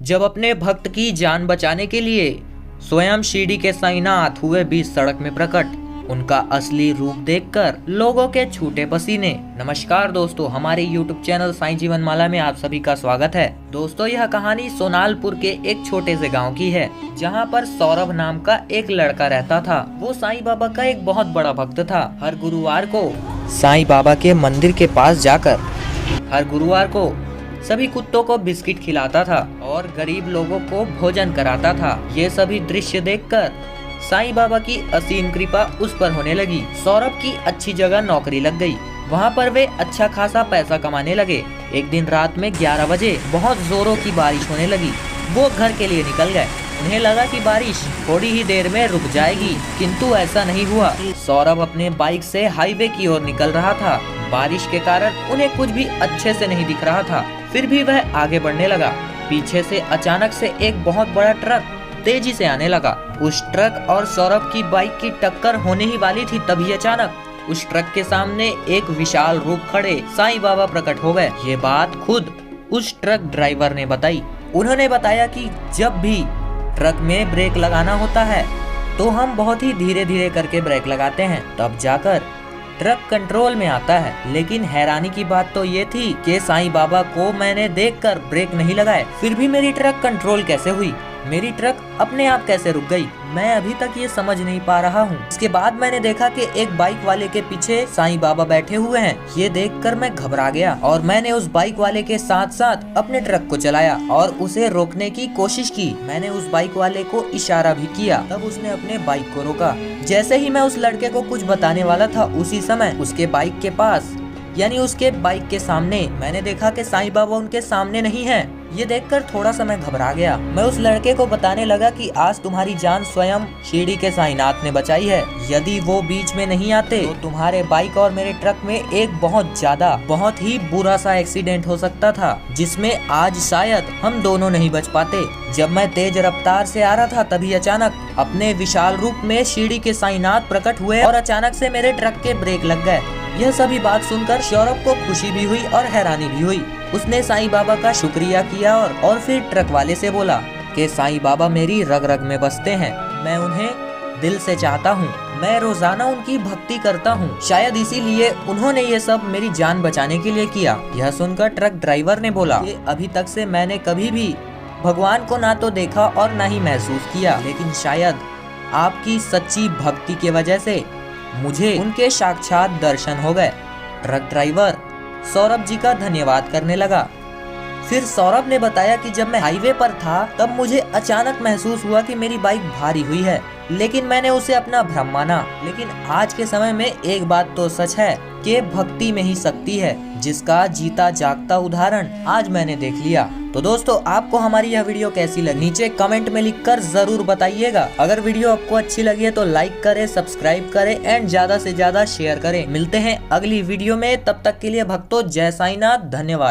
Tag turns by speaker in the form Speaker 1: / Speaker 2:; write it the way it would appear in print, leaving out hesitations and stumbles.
Speaker 1: जब अपने भक्त की जान बचाने के लिए स्वयं शिरडी के साईनाथ हुए बीच सड़क में प्रकट, उनका असली रूप देखकर लोगों के छूटे पसीने। नमस्कार दोस्तों, हमारे YouTube चैनल साईं जीवन माला में आप सभी का स्वागत है। दोस्तों, यह कहानी सोनालपुर के एक छोटे से गांव की है, जहां पर सौरभ नाम का एक लड़का रहता था। वो साईं बाबा का एक बहुत बड़ा भक्त था। हर गुरुवार को साईं बाबा के मंदिर के पास जाकर हर गुरुवार को सभी कुत्तों को बिस्किट खिलाता था और गरीब लोगों को भोजन कराता था। ये सभी दृश्य देखकर साईं बाबा की असीम कृपा उस पर होने लगी। सौरभ की अच्छी जगह नौकरी लग गई। वहाँ पर वे अच्छा खासा पैसा कमाने लगे। एक दिन रात में 11 बजे बहुत जोरों की बारिश होने लगी। वो घर के लिए निकल गए। उन्हें लगा कि बारिश थोड़ी ही देर में रुक जाएगी, किंतु ऐसा नहीं हुआ। सौरभ अपने बाइक से हाईवे की ओर निकल रहा था। बारिश के कारण उन्हें कुछ भी अच्छे से नहीं दिख रहा था, फिर भी वह आगे बढ़ने लगा। पीछे से अचानक से एक बहुत बड़ा ट्रक तेजी से आने लगा। उस ट्रक और सौरभ की बाइक की टक्कर होने ही वाली थी, तभी अचानक उस ट्रक के सामने एक विशाल रूप खड़े साईं बाबा प्रकट हो गए। ये बात खुद उस ट्रक ड्राइवर ने बताई। उन्होंने बताया कि जब भी ट्रक में ब्रेक लगाना होता है तो हम बहुत ही धीरे धीरे करके ब्रेक लगाते हैं, तब जाकर ट्रक कंट्रोल में आता है। लेकिन हैरानी की बात तो ये थी कि साईं बाबा को मैंने देखकर ब्रेक नहीं लगाए, फिर भी मेरी ट्रक कंट्रोल कैसे हुई, मेरी ट्रक अपने आप कैसे रुक गई, मैं अभी तक ये समझ नहीं पा रहा हूँ। इसके बाद मैंने देखा कि एक बाइक वाले के पीछे साईं बाबा बैठे हुए हैं। ये देखकर मैं घबरा गया और मैंने उस बाइक वाले के साथ साथ अपने ट्रक को चलाया और उसे रोकने की कोशिश की। मैंने उस बाइक वाले को इशारा भी किया, तब उसने अपने बाइक को रोका। जैसे ही मैं उस लड़के को कुछ बताने वाला था, उसी समय उसके बाइक के पास यानी उसके बाइक के सामने मैंने देखा कि साईं बाबा उनके सामने नहीं है। ये देखकर थोड़ा सा मैं घबरा गया। मैं उस लड़के को बताने लगा कि आज तुम्हारी जान स्वयं शिरडी के साईनाथ ने बचाई है। यदि वो बीच में नहीं आते तो तुम्हारे बाइक और मेरे ट्रक में एक बहुत ही बुरा सा एक्सीडेंट हो सकता था, जिसमें आज शायद हम दोनों नहीं बच पाते। जब मैं तेज रफ्तार से आ रहा था, तभी अचानक अपने विशाल रूप में शिरडी के साईनाथ प्रकट हुए और अचानक से मेरे ट्रक के ब्रेक लग गए। यह सभी बात सुनकर सौरभ को खुशी भी हुई और हैरानी भी हुई। उसने साईं बाबा का शुक्रिया किया और फिर ट्रक वाले से बोला कि साईं बाबा मेरी रग रग में बसते हैं, मैं उन्हें दिल से चाहता हूँ, मैं रोजाना उनकी भक्ति करता हूँ, शायद इसीलिए उन्होंने ये सब मेरी जान बचाने के लिए किया। यह सुनकर ट्रक ड्राइवर ने बोला कि अभी तक से मैंने कभी भी भगवान को ना तो देखा और ना ही महसूस किया, लेकिन शायद आपकी सच्ची भक्ति की वजह से मुझे उनके साक्षात दर्शन हो गए। ट्रक ड्राइवर सौरभ जी का धन्यवाद करने लगा। फिर सौरभ ने बताया कि जब मैं हाईवे पर था, तब मुझे अचानक महसूस हुआ कि मेरी बाइक भारी हुई है, लेकिन मैंने उसे अपना भ्रम माना। लेकिन आज के समय में एक बात तो सच है कि भक्ति में ही शक्ति है, जिसका जीता जागता उदाहरण आज मैंने देख लिया। तो दोस्तों, आपको हमारी यह वीडियो कैसी लगी, नीचे कमेंट में लिखकर जरूर बताइएगा। अगर वीडियो आपको अच्छी लगी है तो लाइक करें, सब्सक्राइब करें एंड ज्यादा से ज्यादा शेयर करें। मिलते हैं अगली वीडियो में, तब तक के लिए भक्तों जय साईनाथ, धन्यवाद।